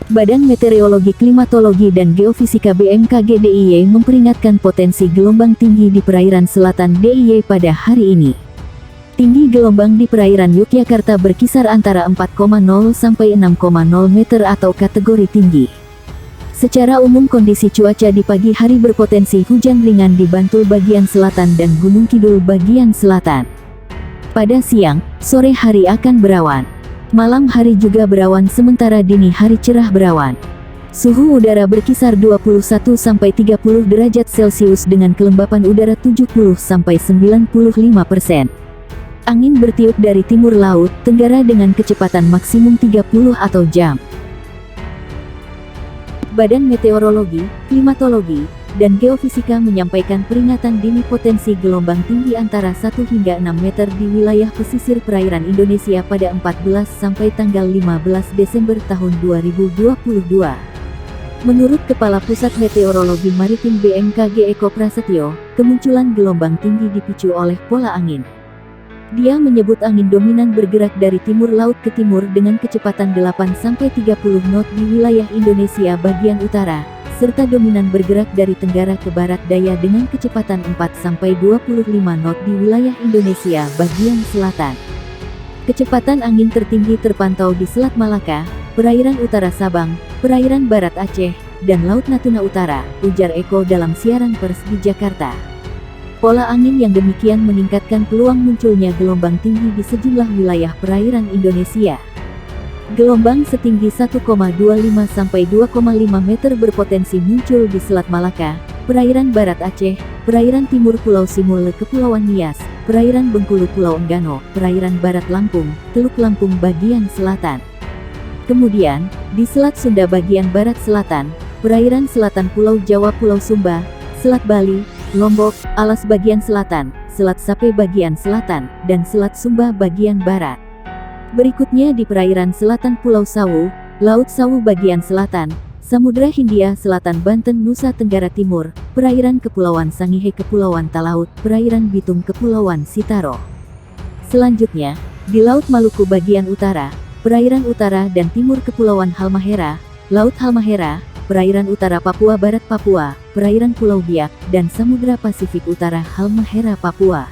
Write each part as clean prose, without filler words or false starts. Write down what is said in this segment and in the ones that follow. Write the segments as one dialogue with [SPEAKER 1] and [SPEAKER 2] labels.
[SPEAKER 1] Badan Meteorologi, Klimatologi dan Geofisika BMKG DIY memperingatkan potensi gelombang tinggi di perairan selatan DIY pada hari ini. Tinggi gelombang di perairan Yogyakarta berkisar antara 4,0 sampai 6,0 meter atau kategori tinggi. Secara umum kondisi cuaca di pagi hari berpotensi hujan ringan di Bantul bagian selatan dan Gunung Kidul bagian selatan. Pada siang, sore hari akan berawan. Malam hari juga berawan sementara dini hari cerah berawan. Suhu udara berkisar 21 sampai 30 derajat Celcius dengan kelembapan udara 70 sampai 95%. Angin bertiup dari timur laut tenggara dengan kecepatan maksimum 30 atau jam. Badan Meteorologi, Klimatologi, dan Geofisika menyampaikan peringatan dini potensi gelombang tinggi antara 1 hingga 6 meter di wilayah pesisir perairan Indonesia pada 14 sampai tanggal 15 Desember tahun 2022. Menurut Kepala Pusat Meteorologi Maritim BMKG Eko Prasetyo, kemunculan gelombang tinggi dipicu oleh pola angin. Dia menyebut angin dominan bergerak dari timur laut ke timur dengan kecepatan 8 sampai 30 knot di wilayah Indonesia bagian utara, serta dominan bergerak dari tenggara ke barat daya dengan kecepatan 4 sampai 25 knot di wilayah Indonesia bagian selatan. Kecepatan angin tertinggi terpantau di Selat Malaka, perairan utara Sabang, perairan barat Aceh, dan Laut Natuna Utara, ujar Eko dalam siaran pers di Jakarta. Pola angin yang demikian meningkatkan peluang munculnya gelombang tinggi di sejumlah wilayah perairan Indonesia. Gelombang setinggi 1,25 sampai 2,5 meter berpotensi muncul di Selat Malaka, perairan barat Aceh, perairan timur Pulau Simule Kepulauan Nias, perairan Bengkulu Pulau Enggano, perairan barat Lampung, Teluk Lampung bagian selatan. Kemudian, di Selat Sunda bagian barat selatan, perairan selatan Pulau Jawa Pulau Sumba, Selat Bali, Lombok, Alas bagian selatan, Selat Sape bagian selatan, dan Selat Sumba bagian barat. Berikutnya di perairan selatan Pulau Sawu, Laut Sawu bagian selatan, Samudra Hindia Selatan Banten Nusa Tenggara Timur, perairan Kepulauan Sangihe Kepulauan Talaut, perairan Bitung Kepulauan Sitaro. Selanjutnya, di Laut Maluku bagian utara, perairan utara dan timur Kepulauan Halmahera, Laut Halmahera, perairan utara Papua Barat Papua, perairan Pulau Biak, dan Samudra Pasifik Utara Halmahera Papua.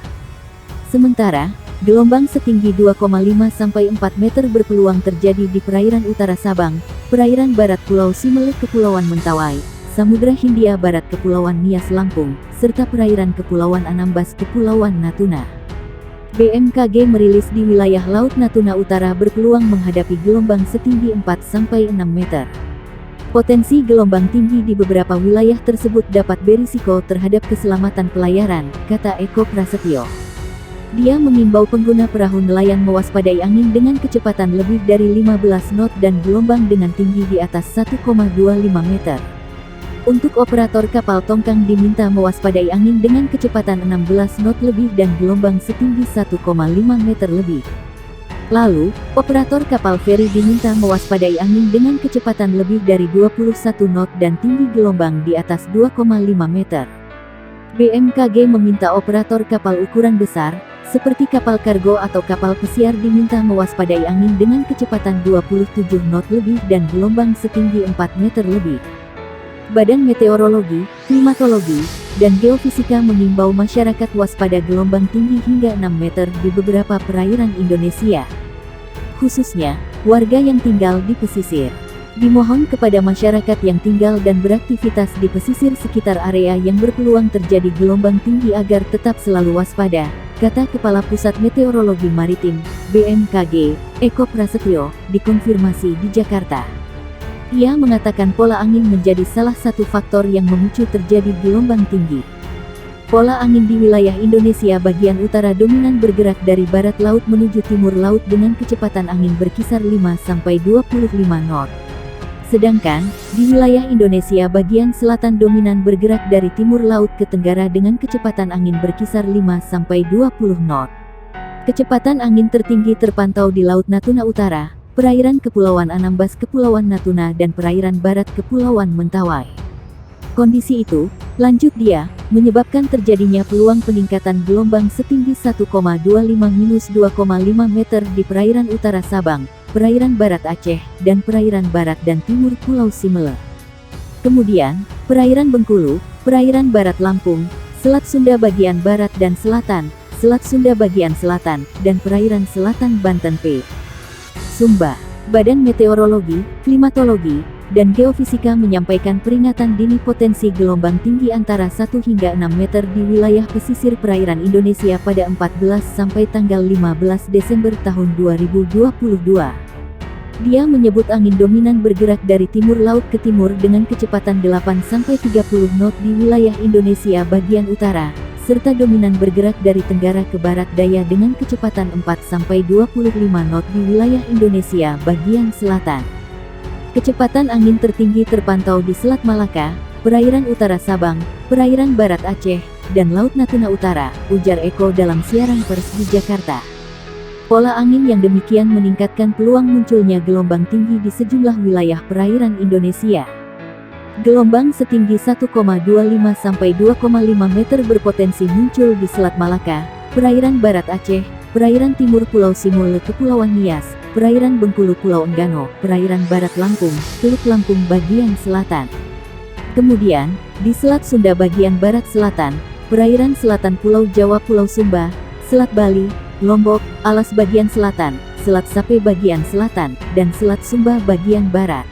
[SPEAKER 1] Sementara, gelombang setinggi 2,5 sampai 4 meter berpeluang terjadi di perairan utara Sabang, perairan barat Pulau Simele Kepulauan Mentawai, Samudra Hindia Barat Kepulauan Nias Lampung, serta perairan Kepulauan Anambas Kepulauan Natuna. BMKG merilis di wilayah Laut Natuna Utara berpeluang menghadapi gelombang setinggi 4 sampai 6 meter. Potensi gelombang tinggi di beberapa wilayah tersebut dapat berisiko terhadap keselamatan pelayaran, kata Eko Prasetyo. Dia mengimbau pengguna perahu nelayan mewaspadai angin dengan kecepatan lebih dari 15 knot dan gelombang dengan tinggi di atas 1,25 meter. Untuk operator kapal tongkang diminta mewaspadai angin dengan kecepatan 16 knot lebih dan gelombang setinggi 1,5 meter lebih. Lalu, operator kapal feri diminta mewaspadai angin dengan kecepatan lebih dari 21 knot dan tinggi gelombang di atas 2,5 meter. BMKG meminta operator kapal ukuran besar, seperti kapal kargo atau kapal pesiar diminta mewaspadai angin dengan kecepatan 27 knot lebih dan gelombang setinggi 4 meter lebih. Badan Meteorologi, Klimatologi, dan Geofisika mengimbau masyarakat waspada gelombang tinggi hingga 6 meter di beberapa perairan Indonesia. Khususnya, warga yang tinggal di pesisir. Dimohon kepada masyarakat yang tinggal dan beraktivitas di pesisir sekitar area yang berpeluang terjadi gelombang tinggi agar tetap selalu waspada, kata Kepala Pusat Meteorologi Maritim, BMKG, Eko Prasetyo, dikonfirmasi di Jakarta. Ia mengatakan pola angin menjadi salah satu faktor yang memicu terjadi gelombang tinggi. Pola angin di wilayah Indonesia bagian utara dominan bergerak dari barat laut menuju timur laut dengan kecepatan angin berkisar 5-25 knot. Sedangkan, di wilayah Indonesia bagian selatan dominan bergerak dari timur laut ke tenggara dengan kecepatan angin berkisar 5-20 knot. Kecepatan angin tertinggi terpantau di Laut Natuna Utara, perairan Kepulauan Anambas Kepulauan Natuna dan perairan barat Kepulauan Mentawai. Kondisi itu, lanjut dia, menyebabkan terjadinya peluang peningkatan gelombang setinggi 1,25-2,5 meter di perairan utara Sabang, perairan barat Aceh, dan perairan barat dan timur Pulau Simele. Kemudian, perairan Bengkulu, perairan barat Lampung, Selat Sunda bagian barat dan selatan, Selat Sunda bagian selatan, dan perairan selatan Banten P. Sumba. Badan Meteorologi, Klimatologi, dan Geofisika menyampaikan peringatan dini potensi gelombang tinggi antara 1 hingga 6 meter di wilayah pesisir perairan Indonesia pada 14 sampai tanggal 15 Desember tahun 2022. Dia menyebut angin dominan bergerak dari timur laut ke timur dengan kecepatan 8 sampai 30 knot di wilayah Indonesia bagian utara, serta dominan bergerak dari tenggara ke barat daya dengan kecepatan 4 sampai 25 knot di wilayah Indonesia bagian selatan. Kecepatan angin tertinggi terpantau di Selat Malaka, perairan utara Sabang, perairan barat Aceh, dan Laut Natuna Utara, ujar Eko dalam siaran pers di Jakarta. Pola angin yang demikian meningkatkan peluang munculnya gelombang tinggi di sejumlah wilayah perairan Indonesia. Gelombang setinggi 1,25 sampai 2,5 meter berpotensi muncul di Selat Malaka, perairan barat Aceh, perairan timur Pulau Simele Kepulauan Nias, perairan Bengkulu Pulau Enggano, perairan barat Lampung, Teluk Lampung bagian selatan. Kemudian, di Selat Sunda bagian barat selatan, perairan selatan Pulau Jawa Pulau Sumba, Selat Bali, Lombok, Alas bagian selatan, Selat Sape bagian selatan, dan Selat Sumba bagian barat.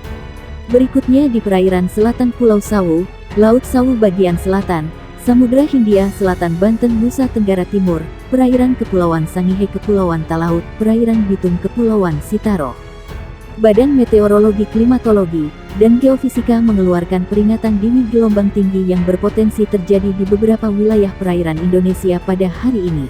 [SPEAKER 1] Berikutnya di perairan selatan Pulau Sawu, Laut Sawu bagian selatan, Samudra Hindia Selatan Banten Nusa Tenggara Timur, perairan Kepulauan Sangihe Kepulauan Talaut, perairan Bitung Kepulauan Sitaro. Badan Meteorologi Klimatologi dan Geofisika mengeluarkan peringatan dini gelombang tinggi yang berpotensi terjadi di beberapa wilayah perairan Indonesia pada hari ini.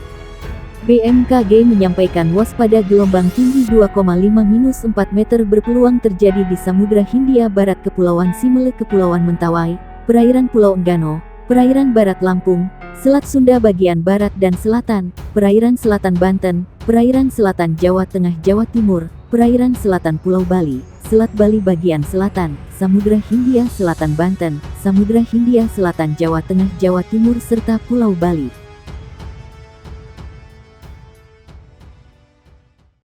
[SPEAKER 1] BMKG menyampaikan waspada gelombang tinggi 2,5-4 meter berpeluang terjadi di Samudra Hindia Barat Kepulauan Simele Kepulauan Mentawai, perairan Pulau Enggano, perairan barat Lampung, Selat Sunda bagian barat dan selatan, perairan selatan Banten, perairan selatan Jawa Tengah Jawa Timur, perairan selatan Pulau Bali, Selat Bali bagian selatan, Samudra Hindia Selatan Banten, Samudra Hindia Selatan Jawa Tengah Jawa Timur serta Pulau Bali.